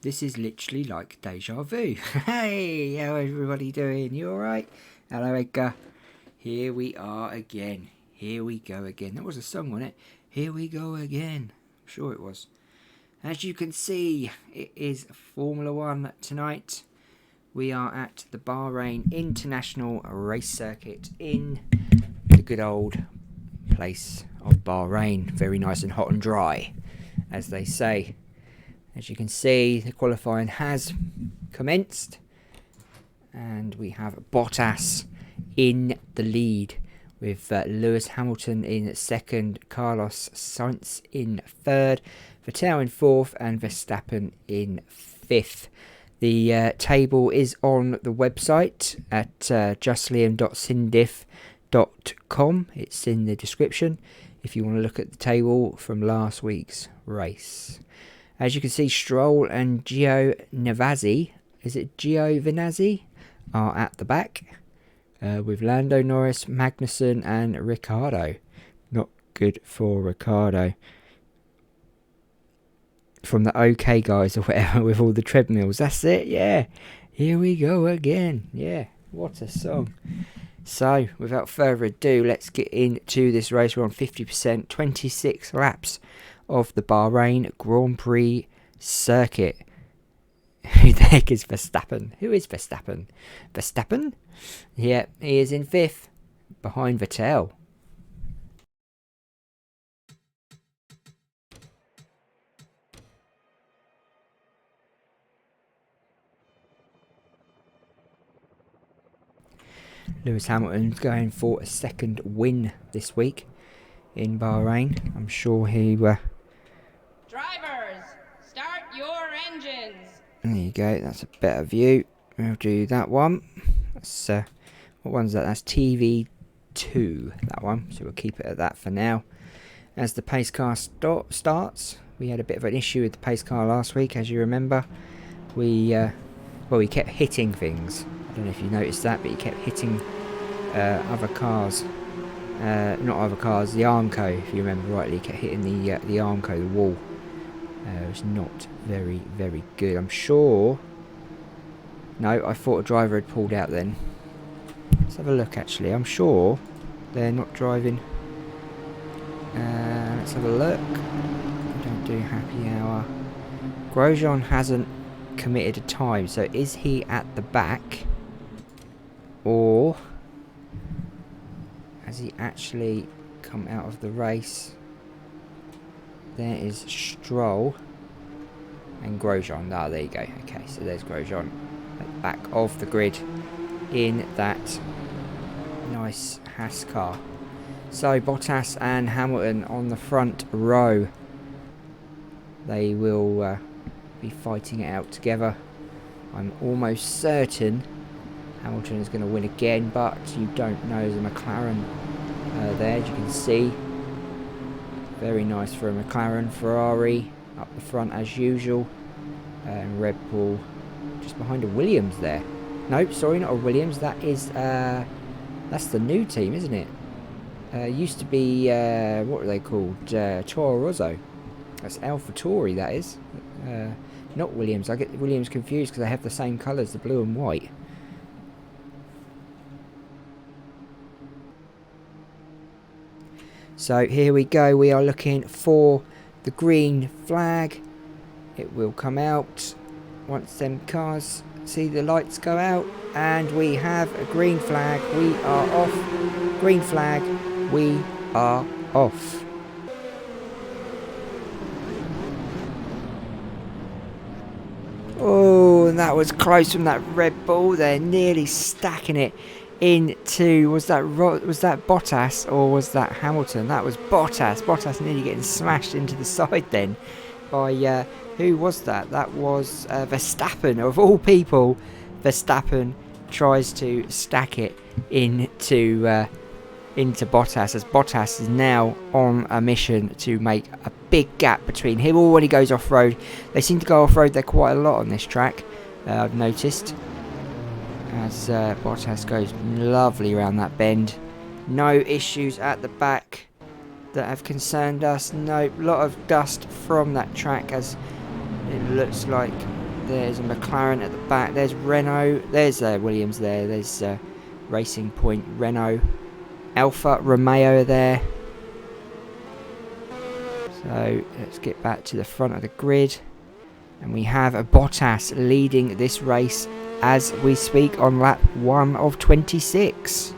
This is literally like deja vu. Hey, how everybody doing? You alright? Hello, Edgar. Here we are again. Here we go again. That was a song, wasn't it? Here we go again. I'm sure it was. As you can see, it is Formula 1 tonight. We are at the Bahrain International Race Circuit in the good old place of Bahrain. Very nice and hot and dry, as they say. As you can see, the qualifying has commenced, and we have Bottas in the lead with Lewis Hamilton in second, Carlos Sainz in third, Vettel in fourth, and Verstappen in fifth. The table is on the website at justliam.sindiff.com. It's in the description if you want to look at the table from last week's race. As you can see, Stroll and Giovinazzi, are at the back, with Lando Norris, Magnussen and Ricciardo. Not good for Ricciardo. From the OK guys or whatever, with all the treadmills. That's it, yeah. Here we go again. Yeah, what a song. So, without further ado, let's get into this race. We're on 50%, 26 laps of the Bahrain Grand Prix circuit. Who the heck is Verstappen? Who is Verstappen? Verstappen? Yeah, he is in fifth, behind Vettel. Lewis Hamilton's going for a second win this week in Bahrain. I'm sure he Drivers, start your engines. There you go, that's a better view. We'll do that one. That's what one's that? That's TV2, that one. So we'll keep it at that for now. As the pace car starts, we had a bit of an issue with the pace car last week, as you remember. We kept hitting things. I don't know if you noticed that, but he kept hitting other cars. Not other cars, the Armco, if you remember rightly. He kept hitting the Armco, the wall. It was not very, very good. I'm sure... No, I thought a driver had pulled out then. Let's have a look, actually. I'm sure they're not driving. Let's have a look. Don't do happy hour. Grosjean hasn't committed a time, so is he at the back, or has he actually come out of the race? There is Stroll and Grosjean. Ah, there you go. Okay, so there's Grosjean at the back of the grid in that nice Haas car. So Bottas and Hamilton on the front row. They will be fighting it out together. I'm almost certain Hamilton is going to win again, but you don't know. The McLaren there, as you can see. Very nice for a McLaren. Ferrari up the front as usual, and Red Bull just behind a Williams there. Nope, sorry, not a Williams. That is that's the new team, isn't it? Used to be what are they called? Toro Rosso. That's AlphaTauri, that is. Not Williams. I get Williams confused because they have the same colours, the blue and white. So here we go. We are looking for the green flag. It will come out once them cars see the lights go out, and we have a green flag. We are off. Green flag. We are off. Oh, and that was close from that Red Bull. They're nearly stacking it into, was that Bottas or was that Hamilton? That was Bottas. Bottas nearly getting smashed into the side then by who was that? That was Verstappen, of all people. Verstappen tries to stack it into Bottas, as Bottas is now on a mission to make a big gap between him. Or when he goes off-road, they seem to go off-road there quite a lot on this track, I've noticed, as Bottas goes lovely around that bend. No issues at the back that have concerned us. No, lot of dust from that track, as it looks like There's a McLaren at the back. There's Renault. There's Williams there. There's Racing Point Renault. Alfa Romeo there. So let's get back to the front of the grid. And we have a Bottas leading this race as we speak on lap 1 of 26.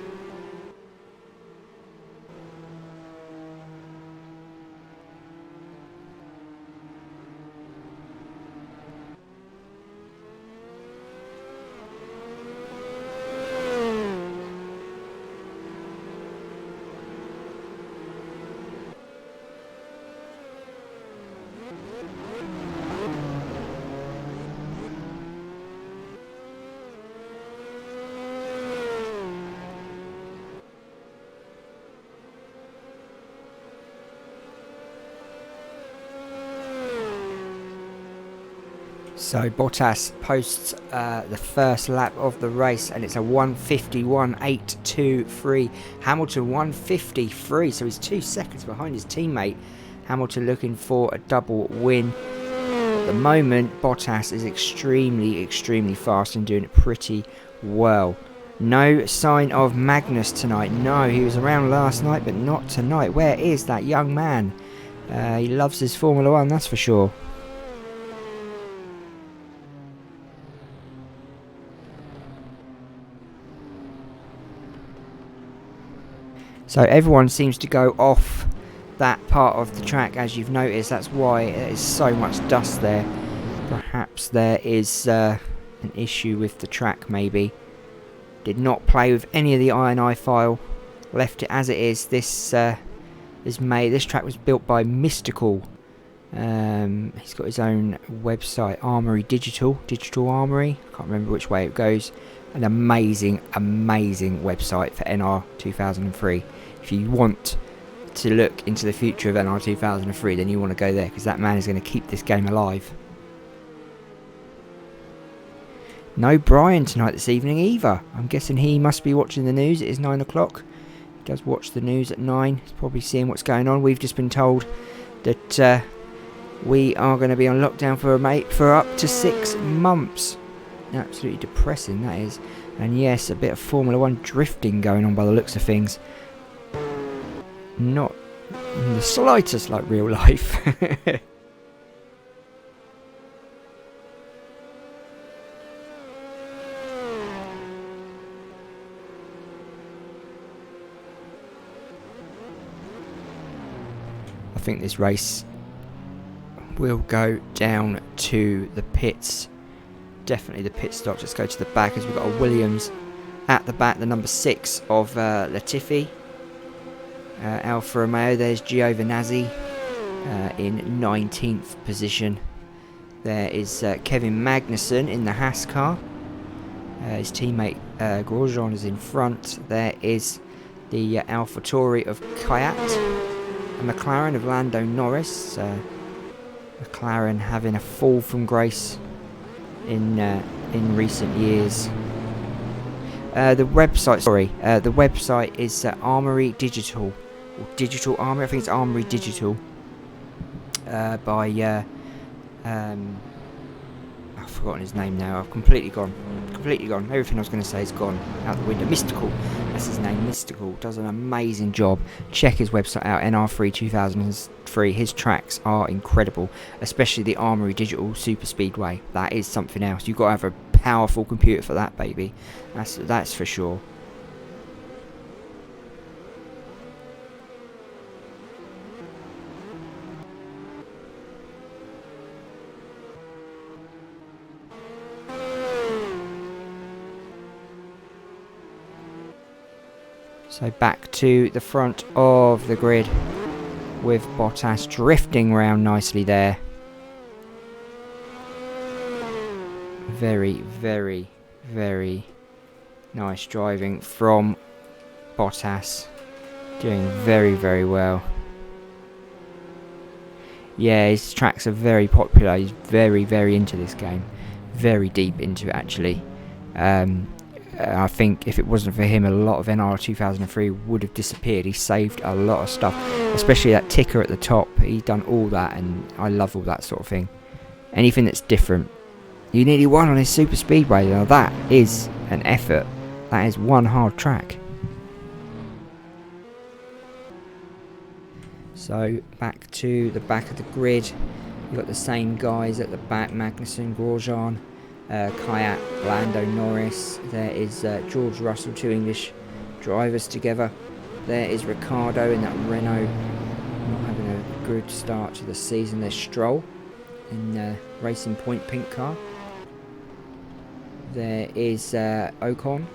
So Bottas posts the first lap of the race, and it's a 1:51.823. Hamilton 1:53, so he's 2 seconds behind his teammate. Hamilton looking for a double win. At the moment, Bottas is extremely fast and doing it pretty well. No sign of Magnus tonight. No, he was around last night, but not tonight. Where is that young man? He loves his Formula 1, that's for sure. So everyone seems to go off that part of the track, as you've noticed. That's why there is so much dust there. Perhaps there is an issue with the track, maybe. Did not play with any of the INI file. Left it as it is. This track was built by Mystical. He's got his own website, Armory Digital Armory. I can't remember which way it goes. An amazing website for NR2003. If you want to look into the future of NR2003, then you want to go there, because that man is going to keep this game alive. No Brian tonight this evening either. I'm guessing he must be watching the news. It is 9 o'clock. He does watch the news at 9. He's probably seeing what's going on. We've just been told that we are going to be on lockdown for up to 6 months. Absolutely depressing, that is. And yes, a bit of Formula 1 drifting going on by the looks of things. Not in the slightest like real life. I think this race will go down to the pits. Definitely the pit stops. Let's go to the back, as we've got a Williams at the back, the number 6 of Latifi. Alfa Romeo, there's Giovinazzi in 19th position. There is Kevin Magnussen in the Haas car. His teammate Grosjean is in front. There is the AlphaTauri of Kvyat. A McLaren of Lando Norris. McLaren having a fall from grace in recent years. The website is Armory Digital, or Digital Armory. I think it's Armory Digital. By I've forgotten his name now. I've completely gone. Everything I was going to say is gone out the window. Mystical, that's his name. Mystical does an amazing job. Check his website out, NR2003. His tracks are incredible, especially the Armory Digital Super Speedway. That is something else. You've got to have a powerful computer for that, baby. That's for sure. So back to the front of the grid with Bottas drifting around nicely there. Very, very, very nice driving from Bottas. Doing very, very well. Yeah, his tracks are very popular. He's very, very into this game. Very deep into it, actually. I think if it wasn't for him, a lot of NR2003 would have disappeared. He saved a lot of stuff, especially that ticker at the top. He's done all that, and I love all that sort of thing. Anything that's different You nearly won on this super speedway. Now that is an effort. That is one hard track. So back to the back of the grid. You've got the same guys at the back: Magnussen, Grosjean, Kvyat, Lando Norris. There is George Russell, 2 English drivers together. There is Ricardo in that Renault, not having a good start to the season. There's Stroll in Racing Point pink car. There is Ocon.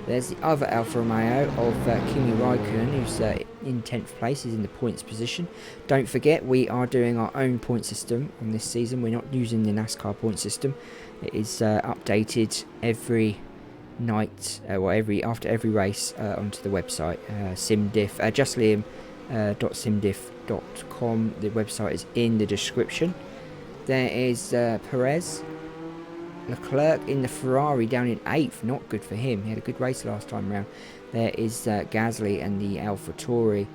There's the other Alfa Romeo of Kimi Raikkonen, who's in 10th place. He's in the points position. Don't forget, we are doing our own point system on this season. We're not using the NASCAR point system. It is updated every night, after every race onto the website. SimDiff, justliam.simdiff.com. The website is in the description. There is Perez. Leclerc in the Ferrari down in 8th, not good for him. He had a good race last time around. There is Gasly and the AlphaTauri,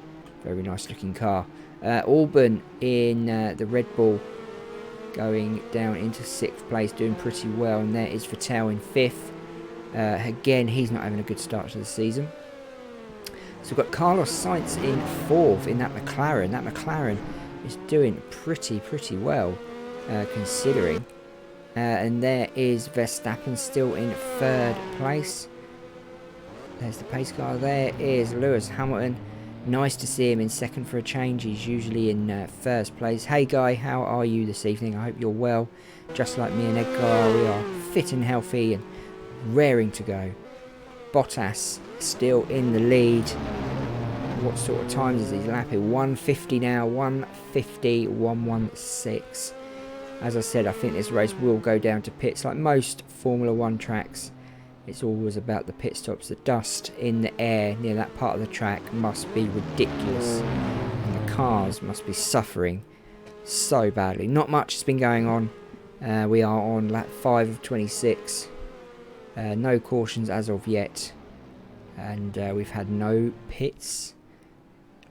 very nice looking car. Albon in the Red Bull going down into 6th place, doing pretty well. And there is Vettel in 5th. Again, he's not having a good start to the season. So we've got Carlos Sainz in 4th in that McLaren. That McLaren is doing pretty well, considering. And there is Verstappen still in 3rd place. There's the pace car. There is Lewis Hamilton. Nice to see him in 2nd for a change. He's usually in 1st place. Hey Guy, how are you this evening? I hope you're well. Just like me and Edgar, we are fit and healthy and raring to go. Bottas still in the lead. What sort of times is he lapping? 150 now, 150, 116. As I said, I think this race will go down to pits. Like most Formula 1 tracks, it's always about the pit stops. The dust in the air near that part of the track must be ridiculous. And the cars must be suffering so badly. Not much has been going on. We are on lap 5 of 26. No cautions as of yet. And we've had no pits.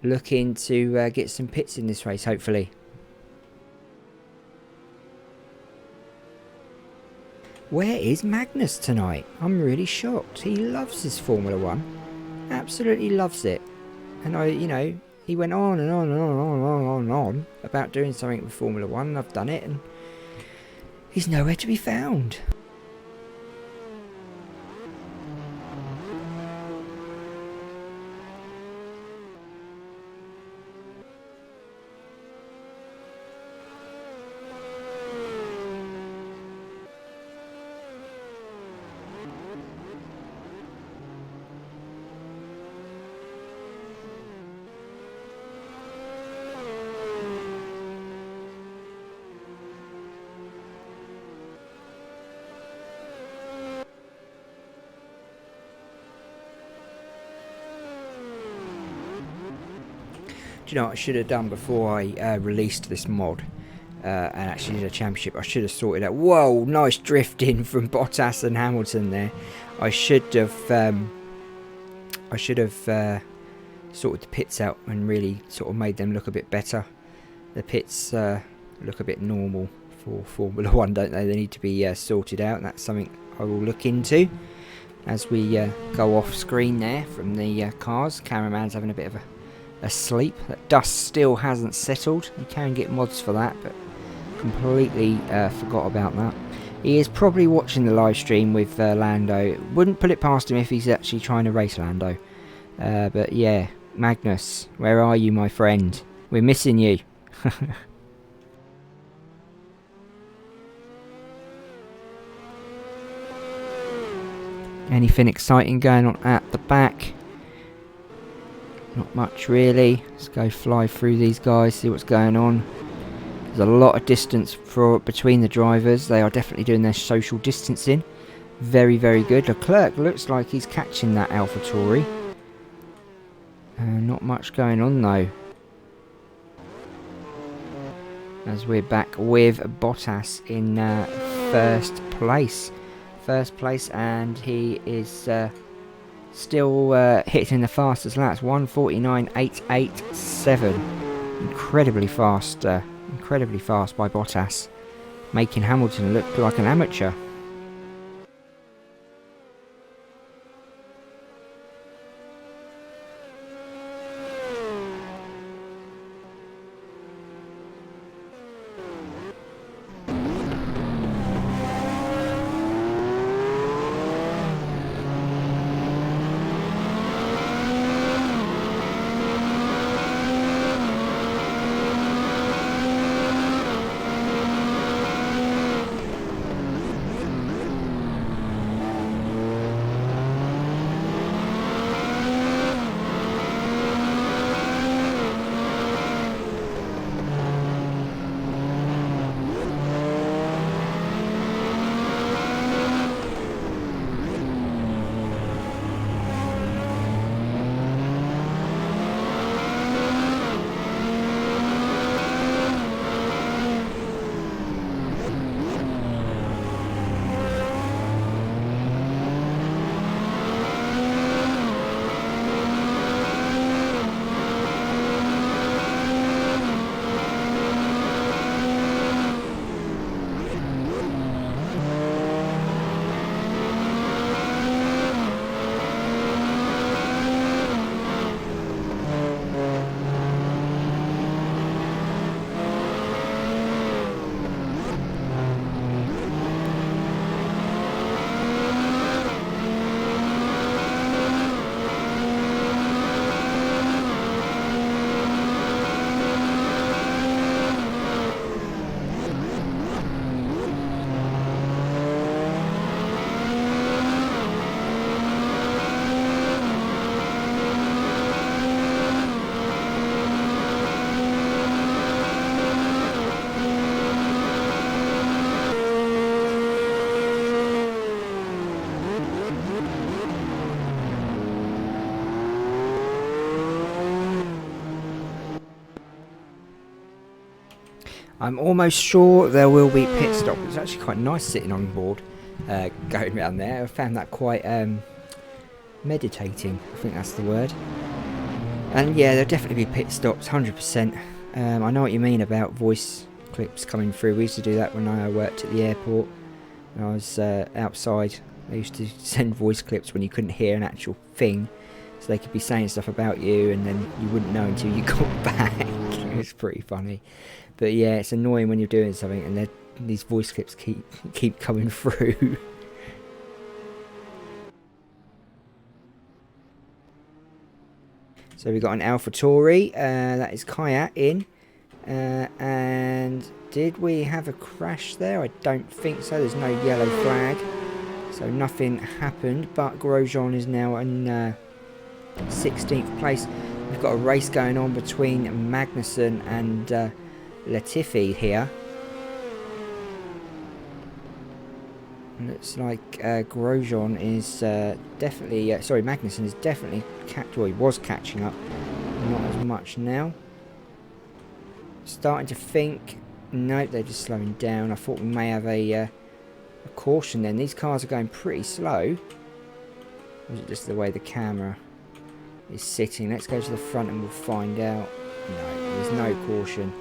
Looking to get some pits in this race, hopefully. Where is Magnus tonight? I'm really shocked. He loves his Formula 1. Absolutely loves it. And he went on and on about doing something with Formula 1, and I've done it, and he's nowhere to be found. Do you know what I should have done before I released this mod and actually did a championship? I should have sorted out. Whoa, nice drifting from Bottas and Hamilton there. I should have sorted the pits out and really sort of made them look a bit better. The pits look a bit normal for Formula 1, don't they? They need to be sorted out, and that's something I will look into as we go off screen there from the cars. Cameraman's having a bit of a sleep. That dust still hasn't settled. You can get mods for that, but completely forgot about that. He is probably watching the live stream with Lando. Wouldn't put it past him if he's actually trying to race Lando. But yeah, Magnus, where are you, my friend? We're missing you. Anything exciting going on at the back? Not much really. Let's go fly through these guys, see what's going on. There's a lot of distance between the drivers. They are definitely doing their social distancing. Very, very good. Leclerc looks like he's catching that AlphaTauri. Not much going on though. As we're back with Bottas in first place. First place, and he is still hitting the fastest laps. 1:49.887. Incredibly fast by Bottas. making Hamilton look like an amateur. I'm almost sure there will be pit stop. It's actually quite nice sitting on board, going around there. I found that quite meditating, I think that's the word. And yeah, there'll definitely be pit stops, 100%. I know what you mean about voice clips coming through. We used to do that when I worked at the airport. When I was outside, they used to send voice clips when you couldn't hear an actual thing. So they could be saying stuff about you and then you wouldn't know until you got back. It was pretty funny. But yeah, it's annoying when you're doing something and these voice clips keep coming through. So we've got an AlphaTauri, that is Kayat in. And did we have a crash there? I don't think so. There's no yellow flag. So nothing happened, but Grosjean is now in 16th place. We've got a race going on between Magnussen and Latifi here. Looks like Grosjean is definitely, sorry, Magnussen is definitely he was catching up, not as much now. Starting to think, nope, they're just slowing down. I thought we may have a caution then. These cars are going pretty slow. Or is it just the way the camera is sitting? Let's go to the front and we'll find out. No, there's no caution.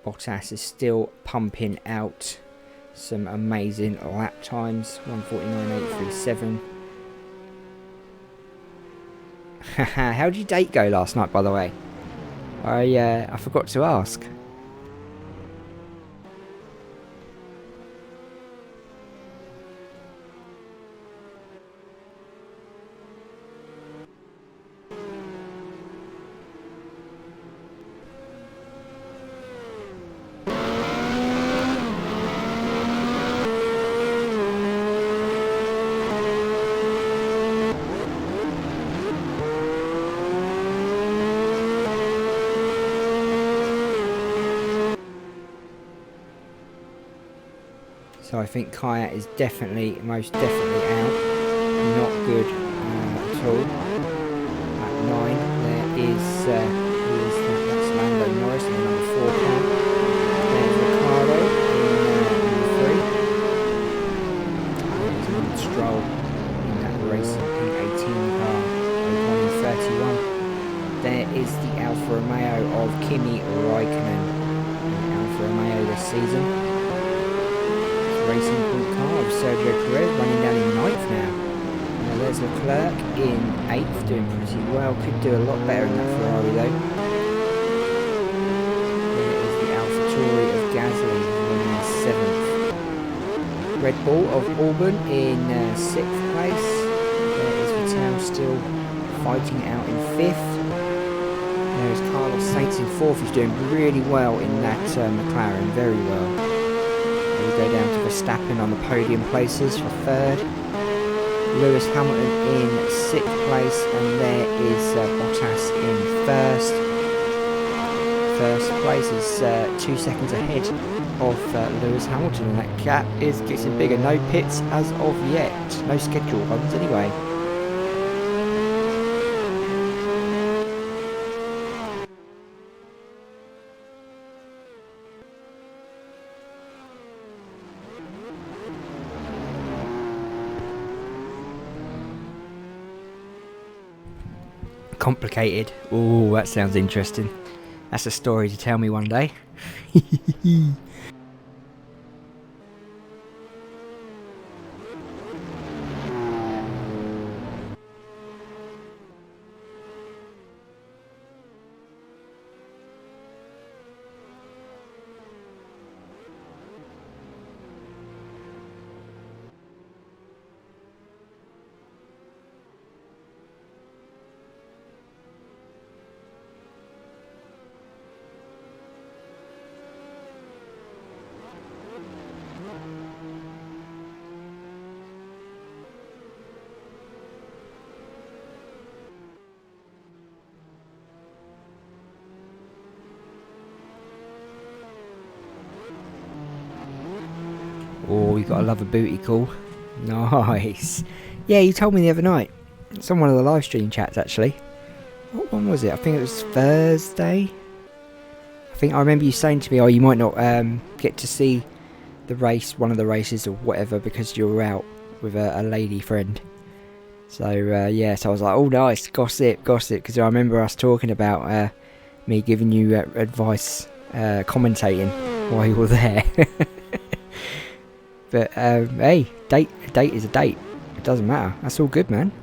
Bottas is still pumping out some amazing lap times. 1:49.837. How did your date go last night, by the way? I forgot to ask. So I think Kayat is definitely, most definitely out. Not good at all. At 9, there is, that's Lando Norris in the number 4 car. There's Ricardo in number 3. There's Stroll in that racing P18 car, Ocon 31. There is the Alfa Romeo of Kimi Raikkonen. Alfa Romeo this season. Racing Point car of Sergio Perez running down in 9th now. Now there's Leclerc in 8th, doing pretty well. Could do a lot better in that Ferrari though. There is the AlphaTauri of Gasly running in 7th. Red Bull of Auburn in 6th place. There is Vettel still fighting it out in 5th. There is Carlos Sainz in 4th. He's doing really well in that McLaren, very well. We go down to Verstappen on the podium places for 3rd. Lewis Hamilton in 6th place, and there is Bottas in 1st. First place is 2 seconds ahead of Lewis Hamilton, and that gap is getting bigger. No pits as of yet, no scheduled ones anyway. Complicated. Oh, that sounds interesting. That's a story to tell me one day. Oh, you gotta love a booty call. Nice. Yeah, you told me the other night. It's on one of the live stream chats actually. What one was it? I think it was Thursday. I think I remember you saying to me, oh, you might not get to see the race, one of the races or whatever, because you're out with a lady friend. So yeah, so I was like, oh nice, gossip, because I remember us talking about me giving you advice, commentating while you were there. But hey, a date is a date. It doesn't matter. That's all good, man.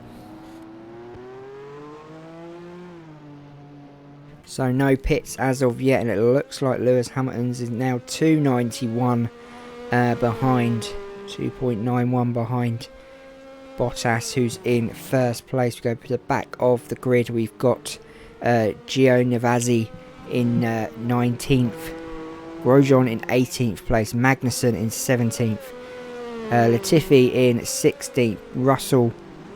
So no pits as of yet, and it looks like Lewis Hamilton's is now 291 behind, 2.91 behind Bottas, who's in 1st place. We go to the back of the grid. We've got Giovinazzi in 19th. Grosjean in 18th place, Magnussen in 17th, Latifi in 16th, Russell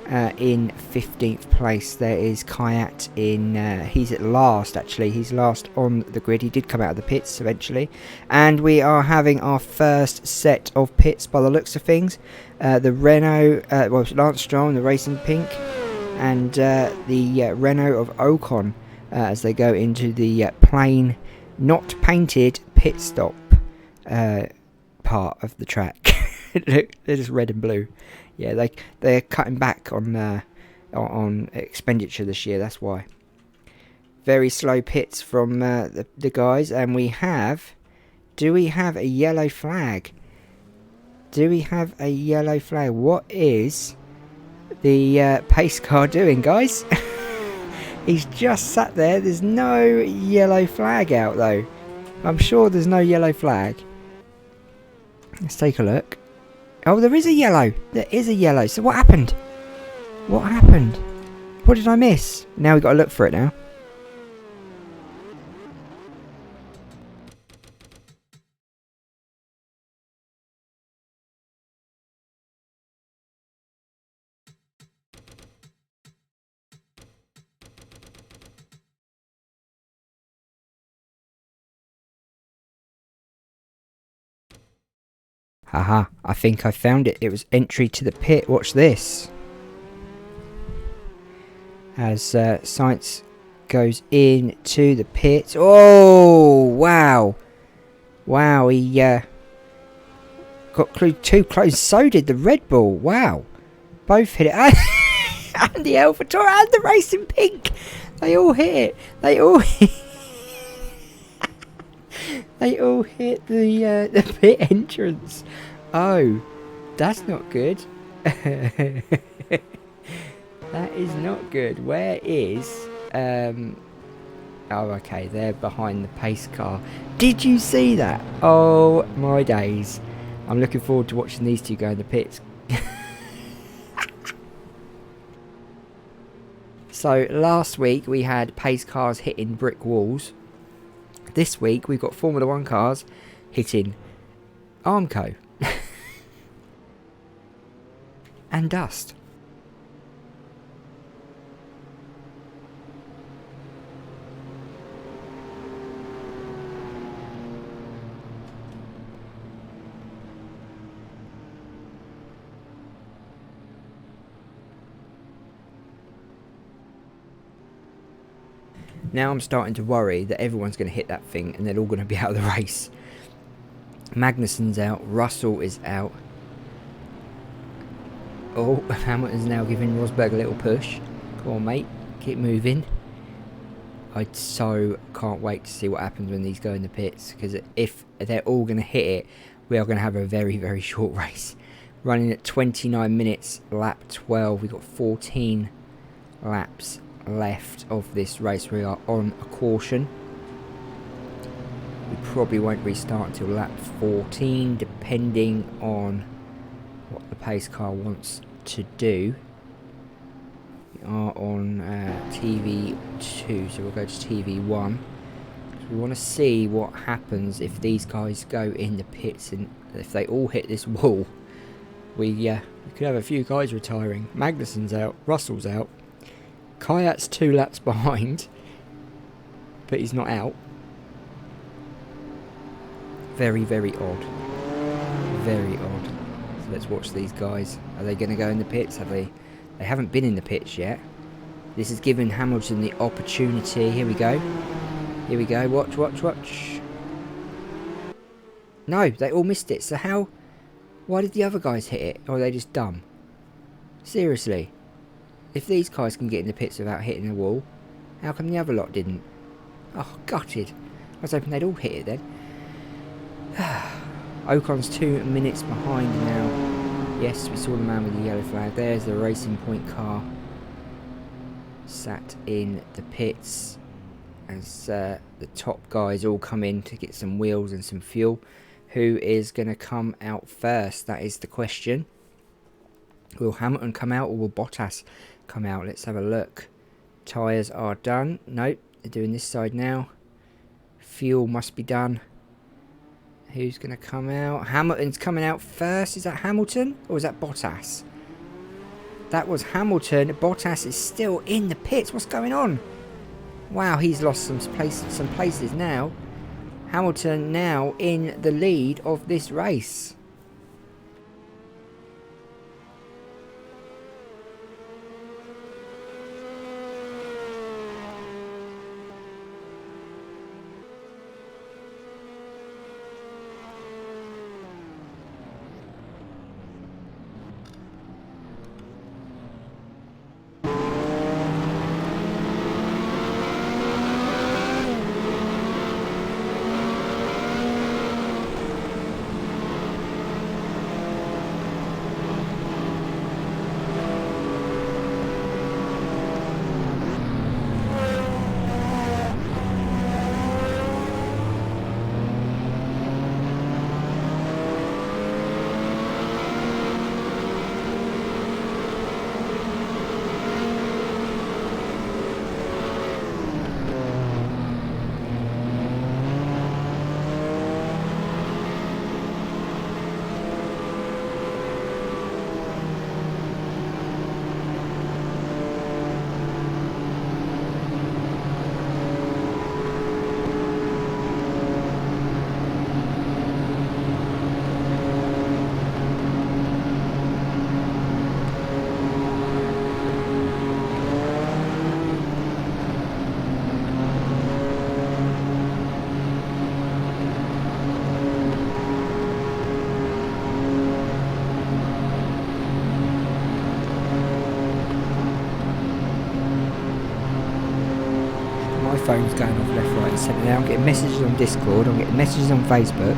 in 15th place. There is Kvyat in, he's at last actually, he's last on the grid. He did come out of the pits eventually. And we are having our first set of pits by the looks of things. The Renault, well, Lance Stroll in the Racing Pink, and the Renault of Ocon as they go into the plain, not painted pit stop part of the track. Look, they're just red and blue. Yeah, they're cutting back on expenditure this year. That's why. Very slow pits from the guys, and we have. Do we have a yellow flag? Do we have a yellow flag? What is the pace car doing, guys? He's just sat there. There's no yellow flag out though. I'm sure there's no yellow flag. Let's take a look. Oh, there is a yellow. There is a yellow. So what happened? What happened? What did I miss? Now we've got to look for it now. Haha, I think I found it. It was entry to the pit. Watch this. As Sainz goes into the pit. Oh, wow. Wow, he got too close. So did the Red Bull. Wow. Both hit it. And the AlphaTauri and the Racing Pink. They all hit it. They all hit They all hit the pit entrance. Oh, that's not good. That is not good. Where is... Oh, okay, they're behind the pace car. Did you see that? Oh, my days. I'm looking forward to watching these two go in the pits. So, last week we had pace cars hitting brick walls. This week we've got Formula 1 cars hitting Armco. And dust. Now I'm starting to worry that everyone's going to hit that thing and they're all going to be out of the race. Magnussen's out, Russell is out. Oh, Hamilton's now giving Rosberg a little push. Come on, mate, keep moving. I so can't wait to see what happens when these go in the pits, because if they're all going to hit it, we are going to have a very, very short race. Running at 29 minutes, lap 12. We've got 14 laps left of this race. We are on a caution. We probably won't restart until lap 14, depending on what the pace car wants to do. We are on TV2, so we'll go to TV1. So we want to see what happens if these guys go in the pits, and if they all hit this wall, we could have a few guys retiring. Magnussen's out, Russell's out. Kayat's 2 laps behind, but he's not out. Very, very odd. Very odd. So let's watch these guys. Are they going to go in the pits? Have they? They haven't been in the pits yet. This has given Hamilton the opportunity. Here we go. Here we go. Watch, watch, watch. No, they all missed it. So how? Why did the other guys hit it? Or are they just dumb? Seriously. If these guys can get in the pits without hitting the wall, how come the other lot didn't? Oh, gutted. I was hoping they'd all hit it then. Ocon's 2 minutes behind now. Yes, we saw the man with the yellow flag. There's the Racing Point car. Sat in the pits as the top guys all come in to get some wheels and some fuel. Who is going to come out first? That is the question. Will Hamilton come out or will Bottas come out? Let's have a look. Tyres are done. Nope, they're doing this side now. Fuel must be done. Who's going to come out? Hamilton's coming out first. Is that Hamilton or is that Bottas? That was Hamilton. Bottas is still in the pits. What's going on? Wow, he's lost some places now. Hamilton now in the lead of this race. Phone's going off left, right and centre now. I'm getting messages on Discord, I'm getting messages on Facebook.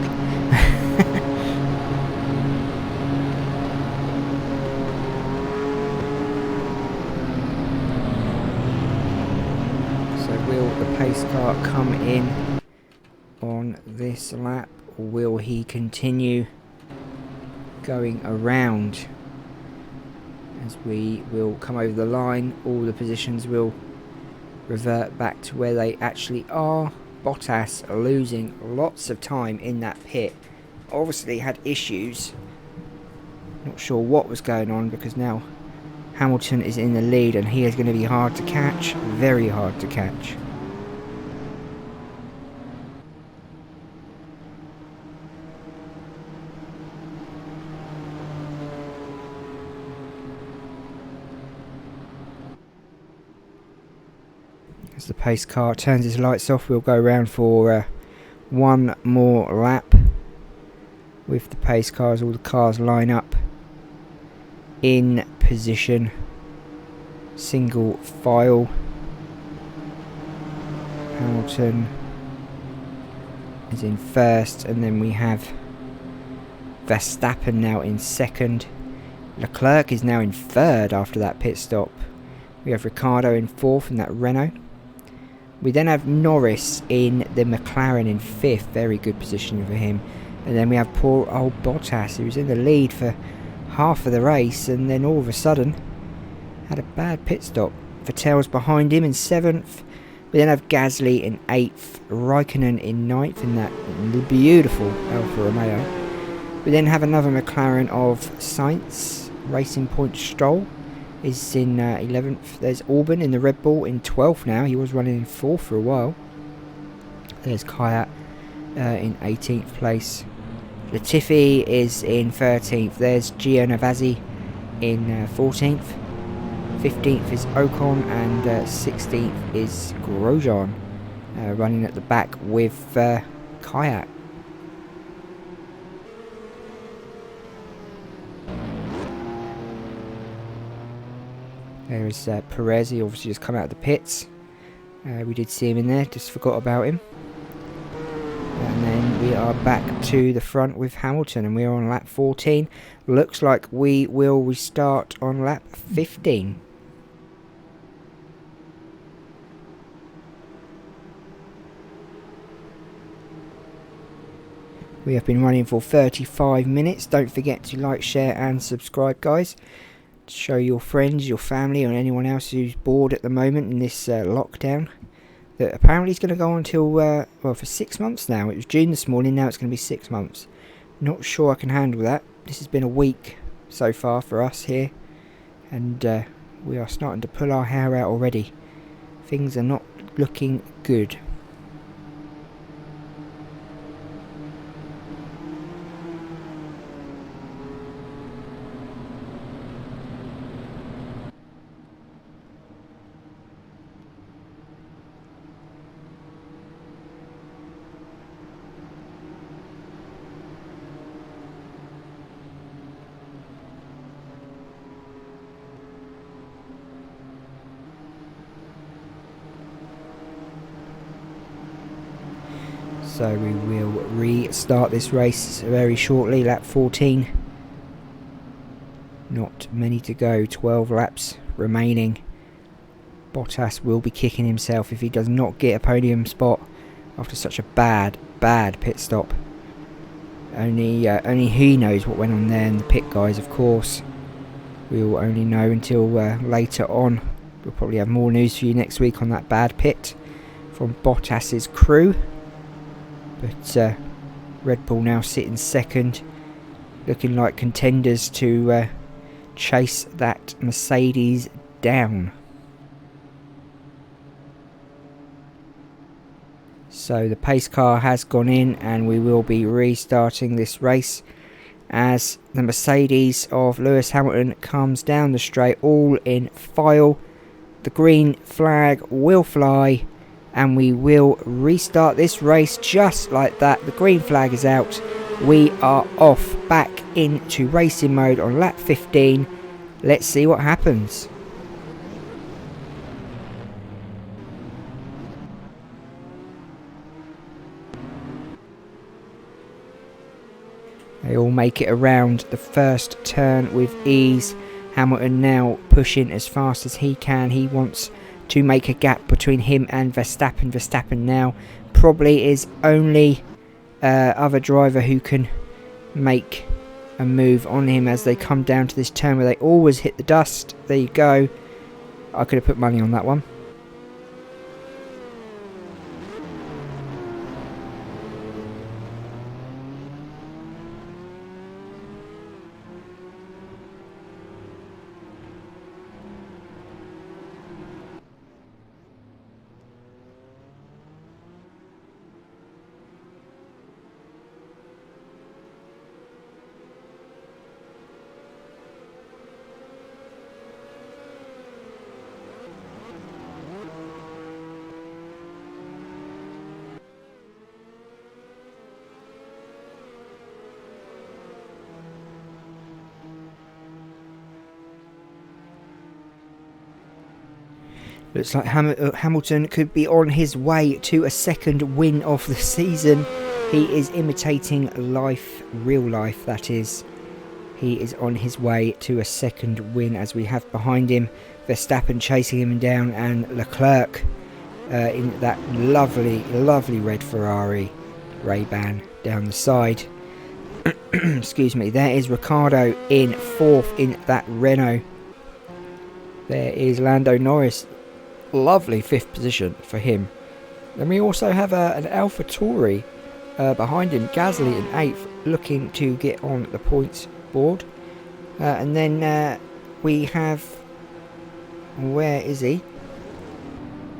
will the pace car come in on this lap, or will he continue going around? As we will come over the line, all the positions will revert back to where they actually are. Bottas losing lots of time in that pit. Obviously had issues. Not sure what was going on, because now Hamilton is in the lead and he is going to be hard to catch. Very hard to catch. As the pace car turns its lights off, we'll go around for one more lap with the pace cars. All the cars line up in position, single file. Hamilton is in first, and then we have Verstappen now in second. Leclerc is now in third after that pit stop. We have Ricciardo in fourth in that Renault. We then have Norris in the McLaren in fifth, very good position for him. And then we have poor old Bottas, who was in the lead for half of the race, and then all of a sudden had a bad pit stop. Vettel's behind him in seventh. We then have Gasly in eighth, Raikkonen in ninth in that beautiful Alfa Romeo. We then have another McLaren of Sainz, Racing Point Stroll is in 11th. There's Albon in the Red Bull in 12th now. He was running in 4th for a while. There's Kvyat in 18th place. Latifi is in 13th. There's Giovinazzi in 14th. 15th is Ocon, and 16th is Grosjean running at the back with Kvyat. There is Perez. He obviously just come out of the pits. We did see him in there, just forgot about him. And then we are back to the front with Hamilton, and we are on lap 14. Looks like we will restart on lap 15. We have been running for 35 minutes. Don't forget to like, share and subscribe, guys. Show your friends, your family, or anyone else who's bored at the moment in this lockdown. That apparently is going to go on until, well, for 6 months now. It was June this morning, now it's going to be 6 months. Not sure I can handle that. This has been a week so far for us here. And we are starting to pull our hair out already. Things are not looking good. So we will restart this race very shortly, lap 14. Not many to go, 12 laps remaining. Bottas will be kicking himself if he does not get a podium spot after such a bad pit stop. Only he knows what went on there, and the pit guys, of course. We will only know until later on. We'll probably have more news for you next week on that bad pit from Bottas's crew. But Red Bull now sitting second, looking like contenders to chase that Mercedes down. So the pace car has gone in, and we will be restarting this race as the Mercedes of Lewis Hamilton comes down the straight, all in file. The green flag will fly, and we will restart this race just like that. The green flag is out. We are off back into racing mode on lap 15. Let's see what happens. They all make it around the first turn with ease. Hamilton now pushing as fast as he can. He wants to make a gap between him and Verstappen. Verstappen now probably is only other driver who can make a move on him as they come down to this turn where they always hit the dust. There you go. I could have put money on that one. Looks like Hamilton could be on his way to a second win of the season. He is imitating life, real life that is. He is on his way to a second win as we have behind him Verstappen chasing him down and Leclerc in that lovely, lovely red Ferrari Ray-Ban down the side. Excuse me. There is Ricciardo in fourth in that Renault. There is Lando Norris. Lovely fifth position for him. Then we also have an AlphaTauri behind him. Gasly in eighth, looking to get on the points board. And then we have... Where is he?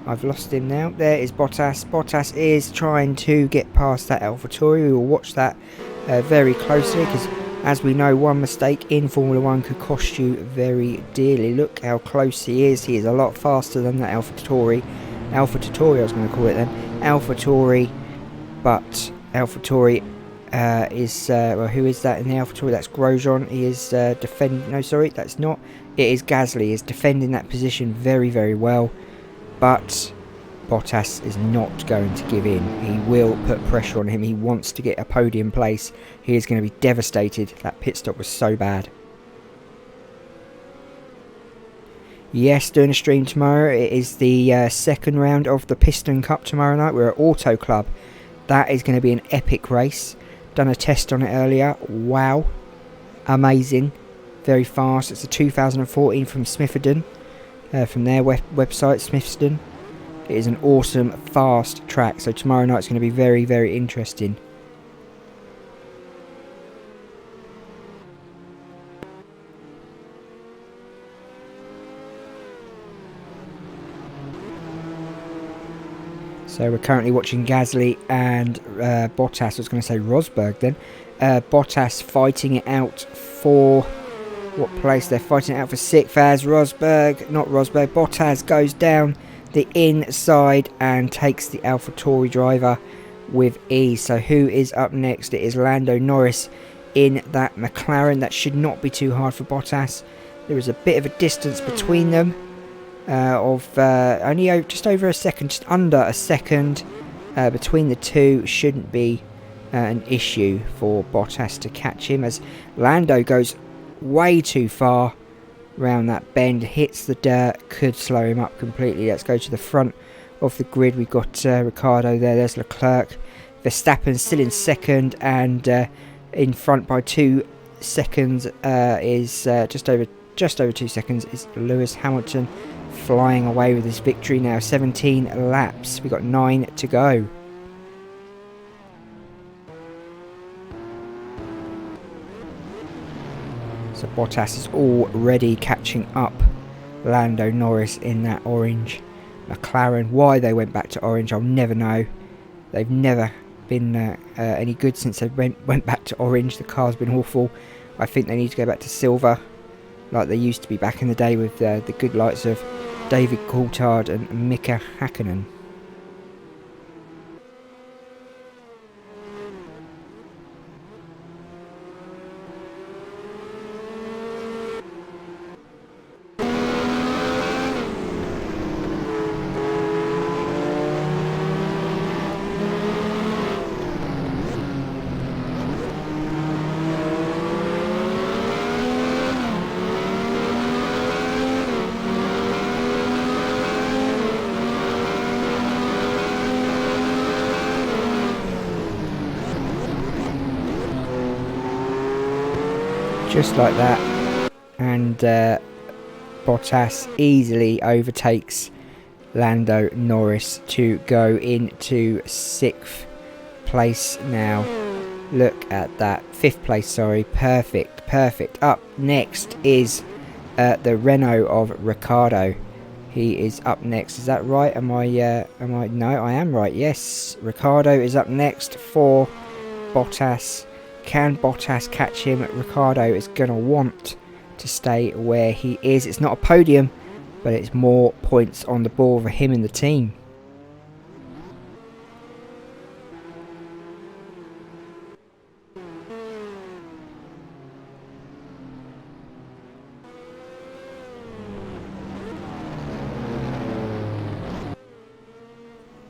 I've lost him now. There is Bottas. Bottas is trying to get past that AlphaTauri. We will watch that very closely because, as we know, one mistake in Formula 1 could cost you very dearly. Look how close he is. He is a lot faster than that AlphaTauri. AlphaTauri, I was going to call it then. AlphaTauri, but AlphaTauri is... well, who is that in the AlphaTauri? That's Grosjean. He is defending... No, sorry, that's not. It is Gasly. He is defending that position very, very well. But Bottas is not going to give in. He will put pressure on him. He wants to get a podium place. He is going to be devastated. That pit stop was so bad. Yes, doing a stream tomorrow. It is the second round of the Piston Cup tomorrow night. We're at Auto Club. That is going to be an epic race. Done a test on it earlier. Wow. Amazing. Very fast. It's a 2014 from Smitherdon. From their website, Smithston. It is an awesome, fast track. So tomorrow night's going to be very, very interesting. So we're currently watching Gasly and Bottas. I was going to say Rosberg then. Bottas fighting it out for... What place? They're fighting it out for sixth as Bottas goes down the inside and takes the AlphaTauri driver with ease. So who is up next? It is Lando Norris in that McLaren. That should not be too hard for Bottas. There is a bit of a distance between them of only just over a second, just under a second between the two. Shouldn't be an issue for Bottas to catch him as Lando goes way too far round that bend, hits the dirt, could slow him up completely. Let's go to the front of the grid. We've got Ricciardo there, there's Leclerc. Verstappen still in second, and in front by 2 seconds is just over 2 seconds is Lewis Hamilton, flying away with his victory now. 17 laps, we've got 9 to go. So Bottas is already catching up Lando Norris in that orange McLaren. Why they went back to orange, I'll never know. They've never been any good since they went back to orange. The car's been awful. I think they need to go back to silver, like they used to be back in the day with the good lights of David Coulthard and Mika Hakkinen. just like that, and Bottas easily overtakes Lando Norris to go into 6th place now. Look at that, 5th place, sorry, perfect. Up next is the Renault of Ricciardo. He is up next. Is that right? Am I? No, I am right. Yes, Ricciardo is up next for Bottas. Can Bottas catch him? Ricciardo is going to want to stay where he is. It's not a podium, but it's more points on the board for him and the team.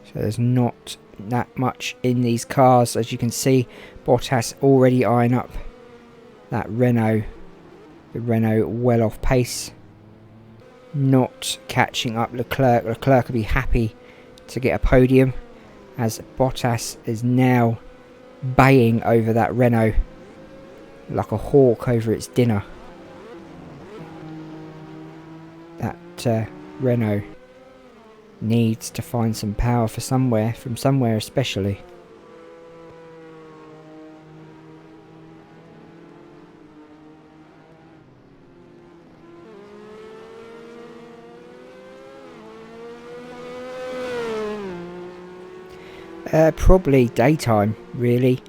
So there's not that much in these cars. As you can see, Bottas already eyeing up that Renault. The Renault well off pace. Not catching up Leclerc. Leclerc will be happy to get a podium, as Bottas is now baying over that Renault like a hawk over its dinner. That Renault needs to find some power from somewhere especially. Probably daytime, really.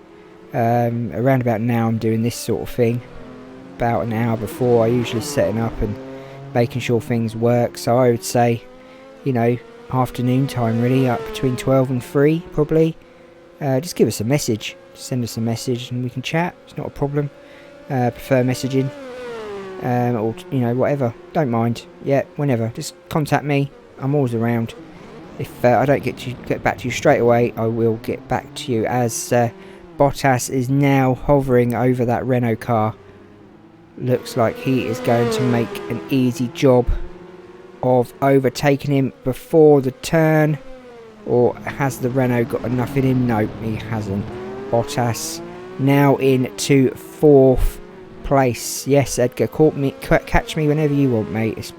Around about now I'm doing this sort of thing. About an hour before, I usually setting up and making sure things work. So I would say, you know, afternoon time really, up between 12 and 3 probably. Just give us a message, send us a message and we can chat. It's not a problem. Prefer messaging, or you know, whatever, don't mind. Yeah, whenever, just contact me. I'm always around. If I don't get back to you straight away, I will get back to you, as Bottas is now hovering over that Renault car. Looks like he is going to make an easy job of overtaking him before the turn. Or has the Renault got enough in him? No, he hasn't. Bottas now into 4th place. Yes, Edgar, catch me whenever you want, mate. It's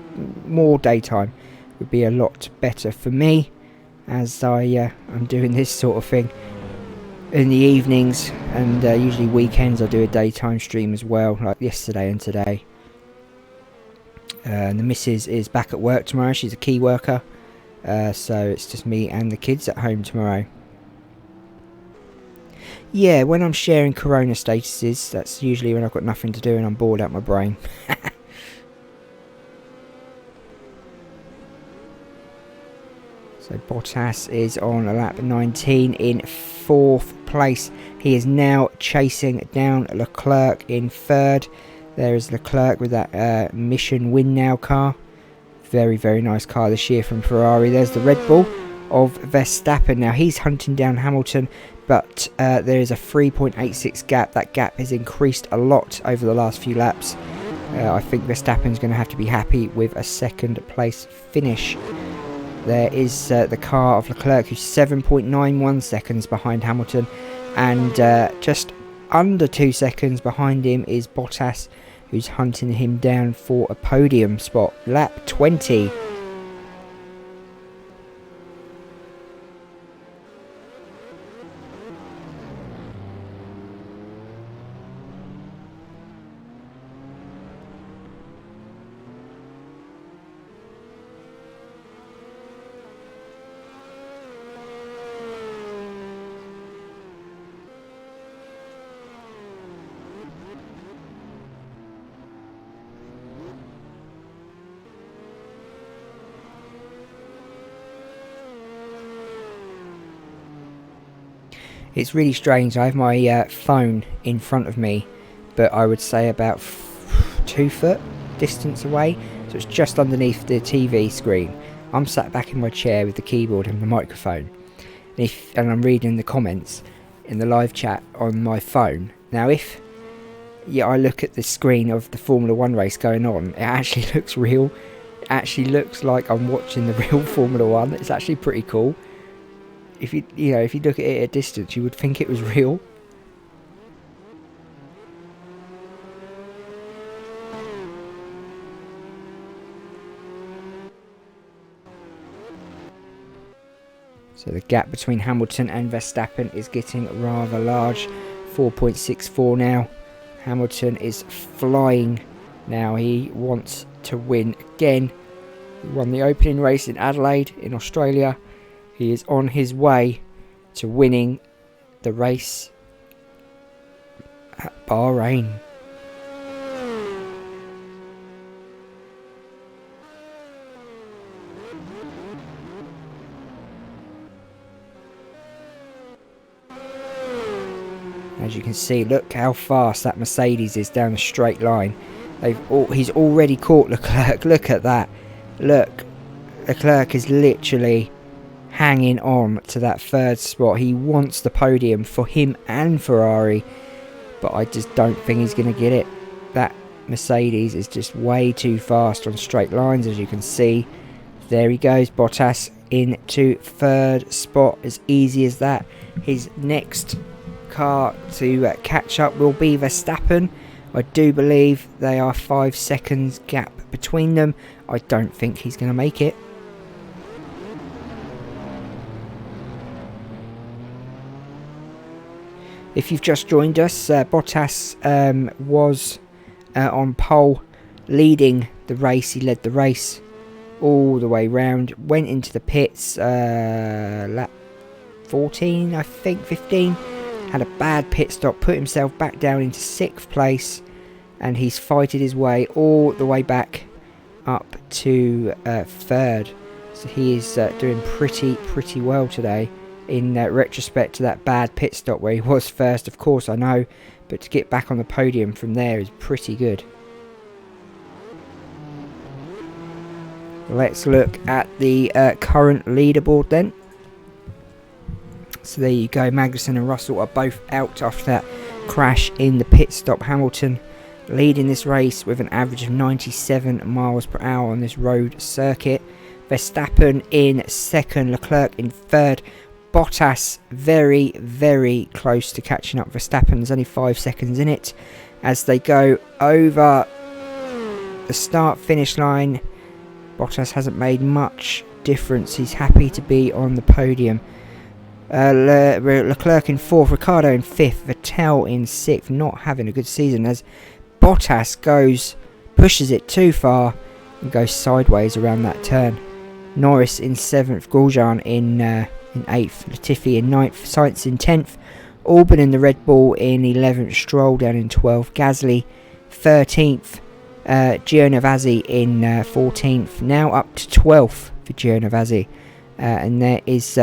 more daytime would be a lot better for me, as I'm doing this sort of thing in the evenings, and usually weekends I do a daytime stream as well, like yesterday and today. And the missus is back at work tomorrow. She's a key worker, so it's just me and the kids at home tomorrow. Yeah, when I'm sharing Corona statuses, that's usually when I've got nothing to do and I'm bored out my brain. So Bottas is on lap 19 in 4th place. He is now chasing down Leclerc in 3rd. There is Leclerc with that Mission Win Now car. Very, very nice car this year from Ferrari. There's the Red Bull of Verstappen. Now he's hunting down Hamilton, but there is a 3.86 gap. That gap has increased a lot over the last few laps. I think Verstappen's going to have to be happy with a 2nd place finish. There is the car of Leclerc, who's 7.91 seconds behind Hamilton, and just under 2 seconds behind him is Bottas, who's hunting him down for a podium spot. Lap 20. It's really strange. I have my phone in front of me, but I would say about 2 foot distance away, so it's just underneath the TV screen. I'm sat back in my chair with the keyboard and the microphone, and I'm reading the comments in the live chat on my phone. Now if I look at the screen of the Formula 1 race going on, it actually looks real. It actually looks like I'm watching the real Formula 1. It's actually pretty cool. If you look at it at a distance, you would think it was real. So the gap between Hamilton and Verstappen is getting rather large. 4.64 now. Hamilton is flying now. He wants to win again. He won the opening race in Adelaide in Australia. He is on his way to winning the race at Bahrain. As you can see, look how fast that Mercedes is down the straight line. He's already caught Leclerc. Look at that. Look, Leclerc is literally hanging on to that third spot. He wants the podium for him and Ferrari, but I just don't think he's going to get it. That Mercedes is just way too fast on straight lines, as you can see. There he goes, Bottas into third spot, as easy as that. His next car to catch up will be Verstappen. I do believe they are 5 seconds gap between them. I don't think he's going to make it. If you've just joined us, Bottas was on pole, leading the race. He led the race all the way round, went into the pits lap 14, I think 15. Had a bad pit stop, put himself back down into 6th place, and he's fighted his way all the way back up to 3rd. So he is doing pretty well today in retrospect to that bad pit stop where he was 1st, of course I know, but to get back on the podium from there is pretty good. Let's look at the current leaderboard then. So there you go, Magnussen and Russell are both out after that crash in the pit stop. Hamilton leading this race with an average of 97 miles per hour on this road circuit. Verstappen in 2nd, Leclerc in 3rd. Bottas very close to catching up Verstappen. There's only 5 seconds in it as they go over the start finish line. Bottas hasn't made much difference. He's happy to be on the podium. Leclerc in 4th, Ricciardo in 5th, Vettel in 6th, not having a good season as Bottas pushes it too far and goes sideways around that turn. Norris in 7th, Grosjean in 8th, Latifi in 9th, Sainz in 10th, Albon in the Red Bull in 11th, Stroll down in 12th, Gasly 13th, Giovinazzi in 14th, now up to 12th for Giovinazzi, and there is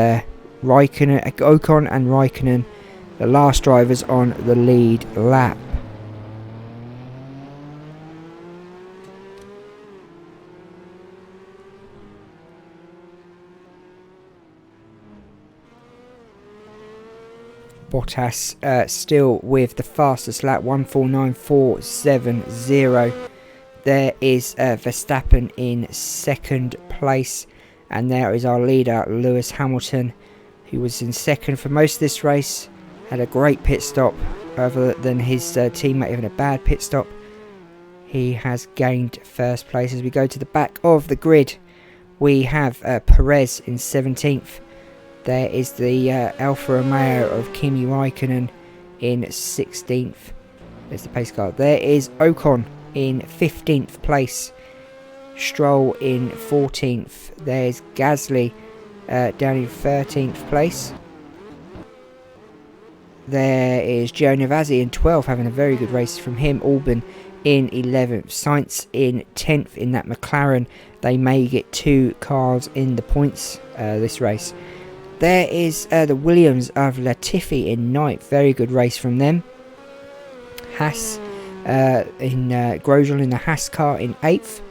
Raikkonen, Ocon and Raikkonen, the last drivers on the lead lap. Bottas still with the fastest lap, 149.470. There is Verstappen in 2nd place, and there is our leader Lewis Hamilton, who was in 2nd for most of this race. Had a great pit stop, other than his teammate having a bad pit stop. He has gained 1st place. As we go to the back of the grid, we have Perez in 17th. There is the Alfa Romeo of Kimi Raikkonen in 16th. There's the pace car. There is Ocon in 15th place. Stroll in 14th. There's Gasly down in 13th place. There is Giovinazzi in 12th, having a very good race from him. Albon in 11th. Sainz in 10th in that McLaren. They may get 2 cars in the points this race. There is the Williams of Latifi in 9th. Very good race from them. Haas in Grosjean in the Haas car in 8th.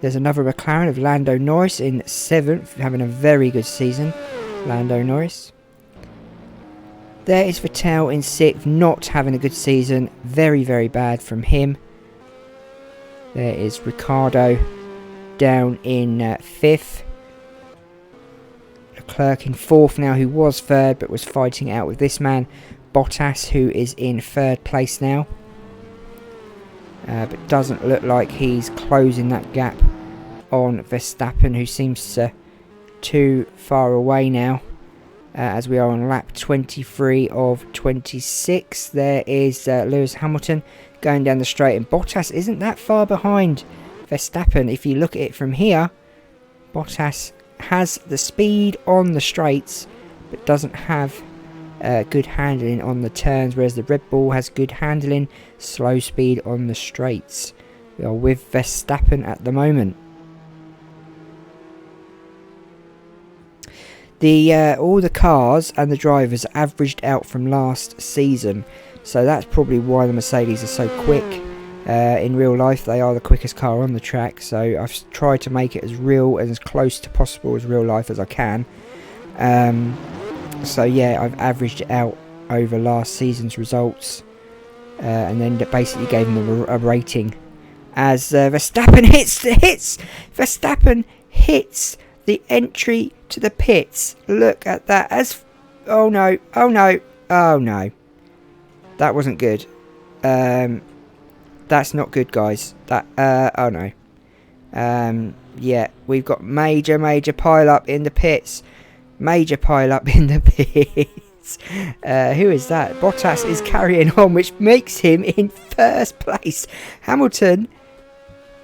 There's another McLaren of Lando Norris in 7th, having a very good season. Lando Norris. There is Vettel in 6th, not having a good season. Very bad from him. There is Ricciardo down in 5th. Leclerc in 4th now, who was 3rd but was fighting out with this man. Bottas, who is in 3rd place now. But doesn't look like he's closing that gap on Verstappen, who seems to too far away now, as we are on lap 23 of 26. There is Lewis Hamilton going down the straight, and Bottas isn't that far behind Verstappen. If you look at it from here, Bottas has the speed on the straights, but doesn't have good handling on the turns, whereas the Red Bull has good handling, slow speed on the straights. We are with Verstappen at the moment. All the cars and the drivers averaged out from last season, so that's probably why the Mercedes are so quick. In real life, they are the quickest car on the track, so I've tried to make it as real and as close to possible as real life as I can. So yeah, I've averaged it out over last season's results, and then basically gave them a rating. As Verstappen Verstappen hits the entry to the pits. Look at that. Oh no, oh no, oh no. That wasn't good. That's not good, guys. Oh no. Yeah, we've got major pile up in the pits. Major pile up in the pits. Who is that? Bottas is carrying on, which makes him in first place. Hamilton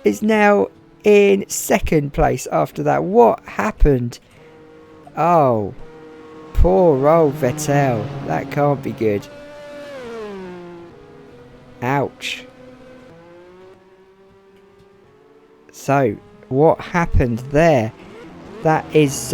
is now in second place after that. What happened? Oh, poor old Vettel. That can't be good. Ouch. So, what happened there? That is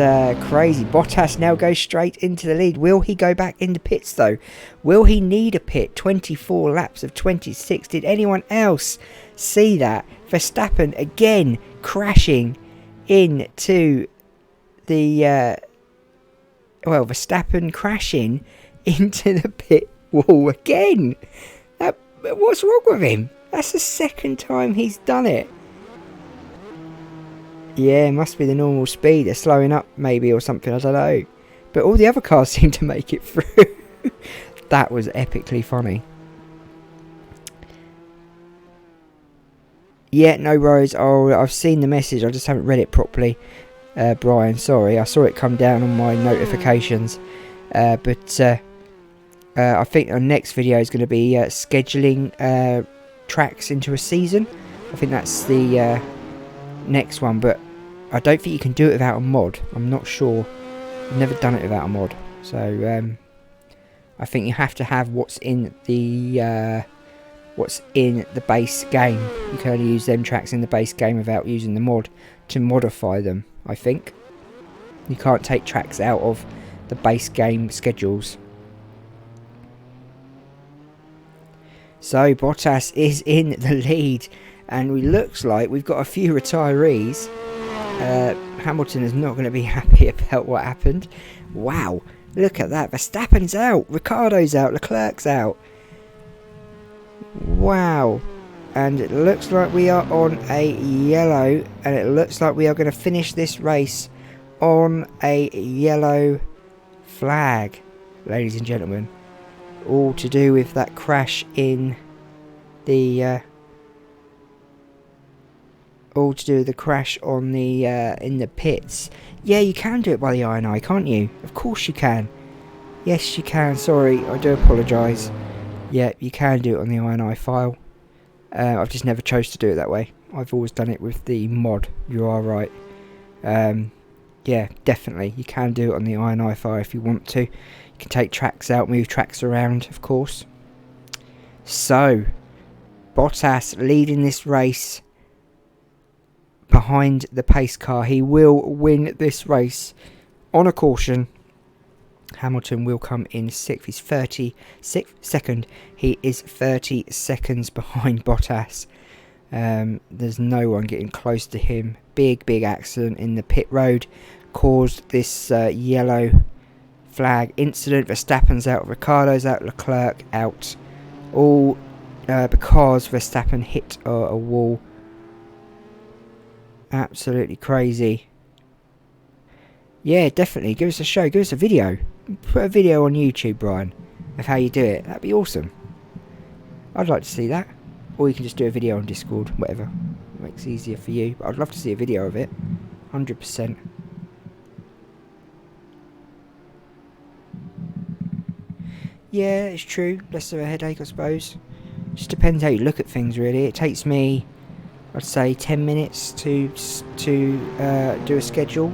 crazy. Bottas now goes straight into the lead. Will he go back in the pits though? Will he need a pit? 24 laps of 26. Did anyone else see that? Verstappen again crashing into the... Verstappen crashing into the pit wall again. What's wrong with him? That's the second time he's done it. Yeah, it must be the normal speed. They're slowing up maybe or something, I don't know. But all the other cars seem to make it through. That was epically funny. Yeah, no worries. Oh, I've seen the message. I just haven't read it properly. Brian, sorry. I saw it come down on my notifications. But I think our next video is going to be scheduling tracks into a season. I think that's the... next one, but I don't think you can do it without a mod. I'm not sure. I've never done it without a mod, so I think you have to have what's in the base game. You can only use them tracks in the base game without using the mod to modify them. I think you can't take tracks out of the base game schedules. So Bottas is in the lead. And it looks like we've got a few retirees. Hamilton is not going to be happy about what happened. Wow, look at that. Verstappen's out. Ricciardo's out. Leclerc's out. Wow. And it looks like we are on a yellow. And it looks like we are going to finish this race on a yellow flag, ladies and gentlemen. All to do with that crash in the... all to do with the crash on the in the pits. Yeah, you can do it by the INI, can't you? Of course you can. Yes, you can. Sorry, I do apologise. Yeah, you can do it on the INI file. I've just never chose to do it that way. I've always done it with the mod. You are right. Yeah, definitely. You can do it on the INI file if you want to. You can take tracks out, move tracks around, of course. So, Bottas leading this race behind the pace car. He will win this race on a caution. Hamilton will come in 6th. He's 32nd. He is 30 seconds behind Bottas. There's no one getting close to him. Big accident in the pit road caused this yellow flag incident. Verstappen's out, Ricciardo's out, Leclerc out. All because Verstappen hit a wall. Absolutely crazy. Yeah, definitely. Give us a show. Give us a video. Put a video on YouTube, Brian, of how you do it. That'd be awesome. I'd like to see that. Or you can just do a video on Discord. Whatever. Makes it easier for you. But I'd love to see a video of it. 100%. Yeah, it's true. Less of a headache, I suppose. Just depends how you look at things, really. It takes me, I'd say, 10 minutes to do a schedule.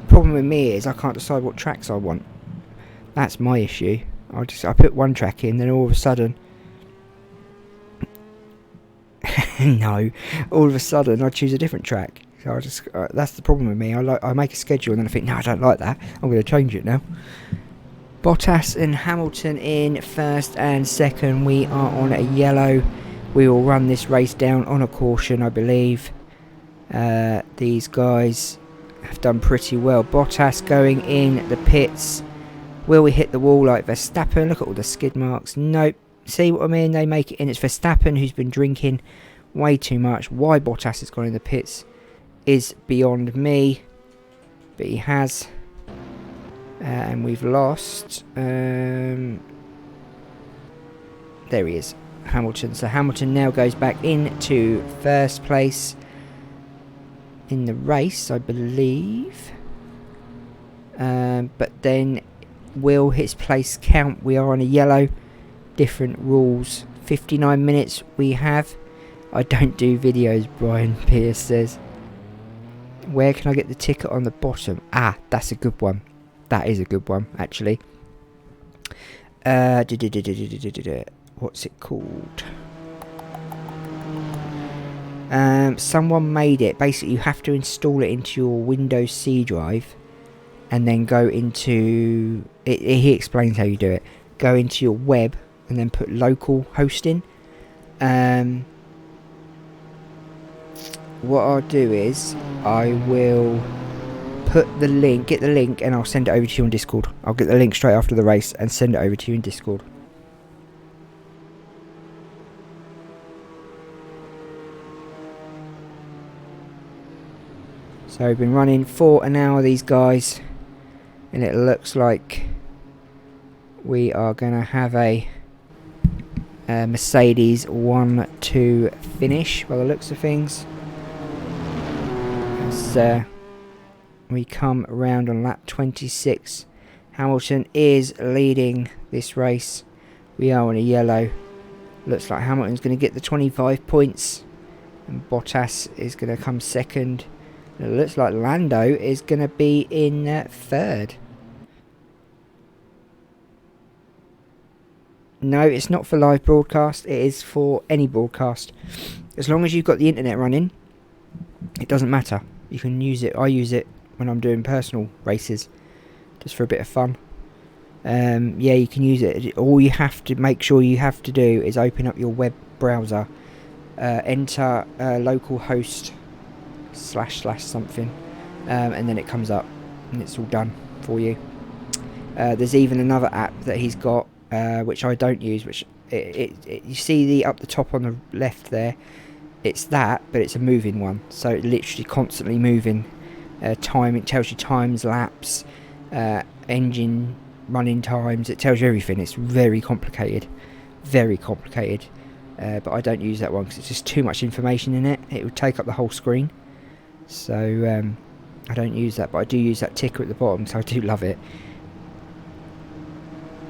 Problem with me is I can't decide what tracks I want. That's my issue. I put one track in, then all of a sudden, no, all of a sudden I choose a different track. So I just that's the problem with me. I make a schedule and then I think, no, I don't like that. I'm going to change it now. Bottas and Hamilton in first and second. We are on a yellow. We will run this race down on a caution, I believe. These guys have done pretty well. Bottas going in the pits. Will we hit the wall like Verstappen? Look at all the skid marks. Nope. See what I mean? They make it in. It's Verstappen who's been drinking way too much. Why Bottas has gone in the pits is beyond me. But he has. And we've lost. There he is. Hamilton. So Hamilton now goes back into first place in the race, I believe. But then will his place count? We are on a yellow. Different rules. 59 minutes we have. I don't do videos, Brian Pierce says. Where can I get the ticket on the bottom? Ah, that's a good one. That is a good one, actually. What's it called? Someone made it. Basically, you have to install it into your Windows C drive. And then go into... he explains how you do it. Go into your web and then put local hosting. What I'll do is I will put the link, get the link, and I'll send it over to you on Discord. I'll get the link straight after the race and send it over to you in Discord. So we've been running for an hour, these guys, and it looks like we are going to have a Mercedes 1-2 finish by the looks of things. As we come around on lap 26, Hamilton is leading this race. We are on a yellow. Looks like Hamilton's going to get the 25 points, and Bottas is going to come second. And it looks like Lando is going to be in third. No, it's not for live broadcast. It is for any broadcast. As long as you've got the internet running, it doesn't matter. You can use it. I use it when I'm doing personal races, just for a bit of fun. Yeah, you can use it. All you have to make sure you have to do is open up your web browser, enter localhost / something, and then it comes up, and it's all done for you. There's even another app that he's got, which I don't use. Which you see up the top on the left there. It's that, but it's a moving one, so it's literally constantly moving. Time, it tells you times, laps, engine running times. It tells you everything. It's very complicated, but I don't use that one because it's just too much information in it. It would take up the whole screen, so I don't use that. But I do use that ticker at the bottom, so I do love it.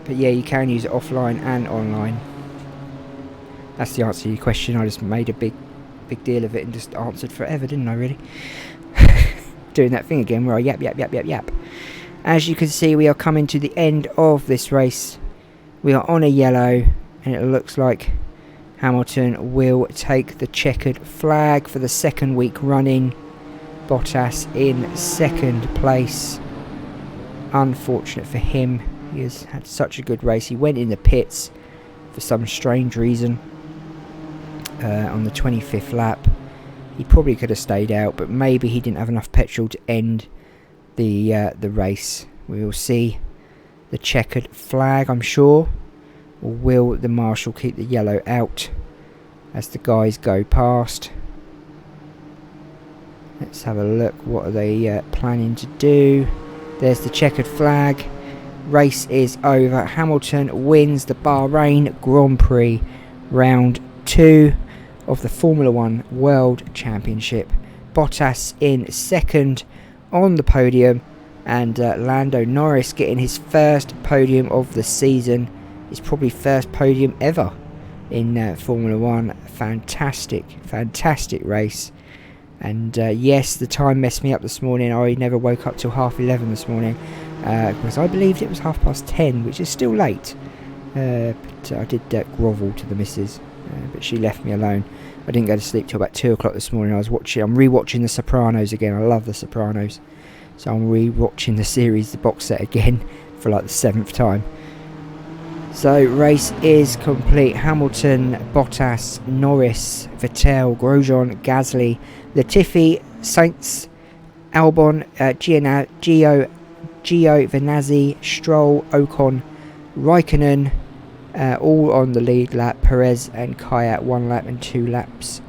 But yeah, you can use it offline and online. That's the answer to your question. I just made a big deal of it and just answered forever, didn't I, really? Doing that thing again where I yap. As you can see, we are coming to the end of this race. We are on a yellow, and it looks like Hamilton will take the checkered flag for the second week running. Bottas in second place. Unfortunate for him. He has had such a good race. He went in the pits for some strange reason on the 25th lap. He probably could have stayed out, but maybe he didn't have enough petrol to end the race. We will see the checkered flag, I'm sure. Or will the marshal keep the yellow out as the guys go past? Let's have a look. What are they planning to do? There's the checkered flag. Race is over. Hamilton wins the Bahrain Grand Prix round 2 of the Formula 1 World Championship. Bottas in second on the podium, and Lando Norris getting his first podium of the season his probably first podium ever in Formula 1. Fantastic race. And yes, the time messed me up this morning. I never woke up till 11:30 this morning, because I believed it was 10:30, which is still late. But I did grovel to the missus, but she left me alone. I didn't go to sleep till about 2 o'clock this morning. I'm rewatching The Sopranos again. I love The Sopranos, so I'm rewatching the series, the box set again, for like the 7th time. So race is complete. Hamilton, Bottas, Norris, Vettel, Grosjean, Gasly, Latifi, Sainz, Albon, Gio, Vinazzi, Stroll, Ocon, Raikkonen, all on the lead lap. Perez and Kvyat 1 lap and 2 laps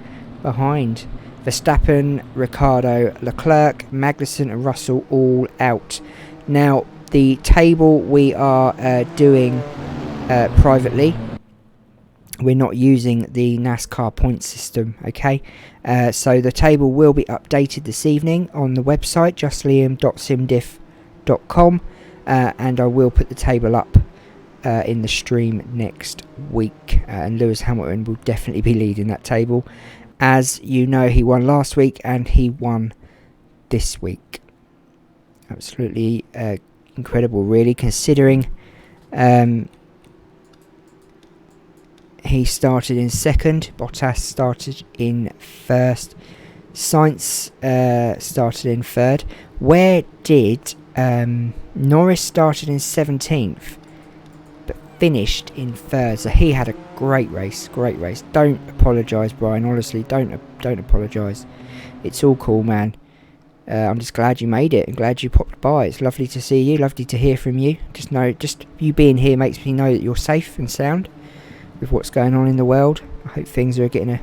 behind. Verstappen, Ricciardo, Leclerc, Magnussen and Russell all out. Now the table we are doing privately. We're not using the NASCAR point system, okay? So the table will be updated this evening on the website, justliam.simdiff.com, and I will put the table up in the stream next week, and Lewis Hamilton will definitely be leading that table. As you know, he won last week and he won this week. Absolutely incredible, really, considering he started in 2nd, Bottas started in 1st, Sainz started in 3rd. Where did Norris started in 17th, but finished in 3rd? So he had a great race. Don't apologise, Brian. Honestly, don't apologise. It's all cool, man. I'm just glad you made it. I'm glad you popped by. It's lovely to see you. Lovely to hear from you. Just you being here makes me know that you're safe and sound with what's going on in the world. I hope things are getting a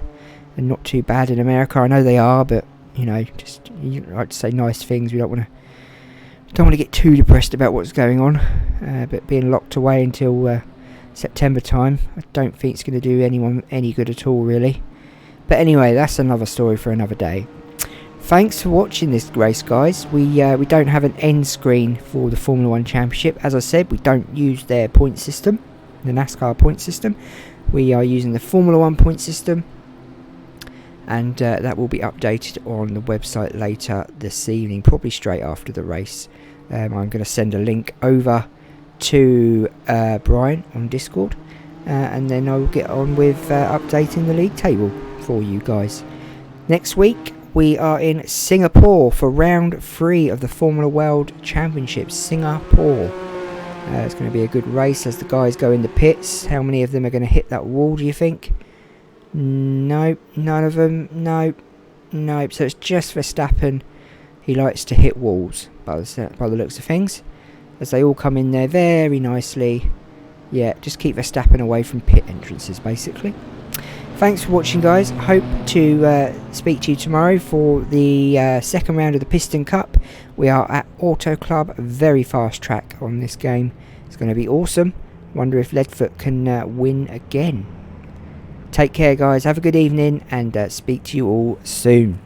not too bad in America. I know they are, but you like to say nice things. We don't want to get too depressed about what's going on. But being locked away until September time, I don't think it's going to do anyone any good at all, really. But anyway, that's another story for another day. Thanks for watching this race, guys. We don't have an end screen for the Formula 1 Championship. As I said, we don't use their point system, the NASCAR point system. We are using the Formula 1 point system, and that will be updated on the website later this evening, probably straight after the race. I'm going to send a link over to Brian on Discord, and then I'll get on with updating the league table for you guys. Next week we are in Singapore for round 3 of the Formula World Championship. Singapore. It's going to be a good race as the guys go in the pits. How many of them are going to hit that wall, do you think? Nope, none of them. Nope. So it's just Verstappen. He likes to hit walls by the looks of things, as they all come in there very nicely. Yeah, just keep Verstappen away from pit entrances, basically. Thanks for watching, guys. Hope to speak to you tomorrow for the second round of the Piston Cup. We are at Auto Club, a very fast track on this game. It's going to be awesome. Wonder if Leadfoot can win again. Take care, guys. Have a good evening, and speak to you all soon.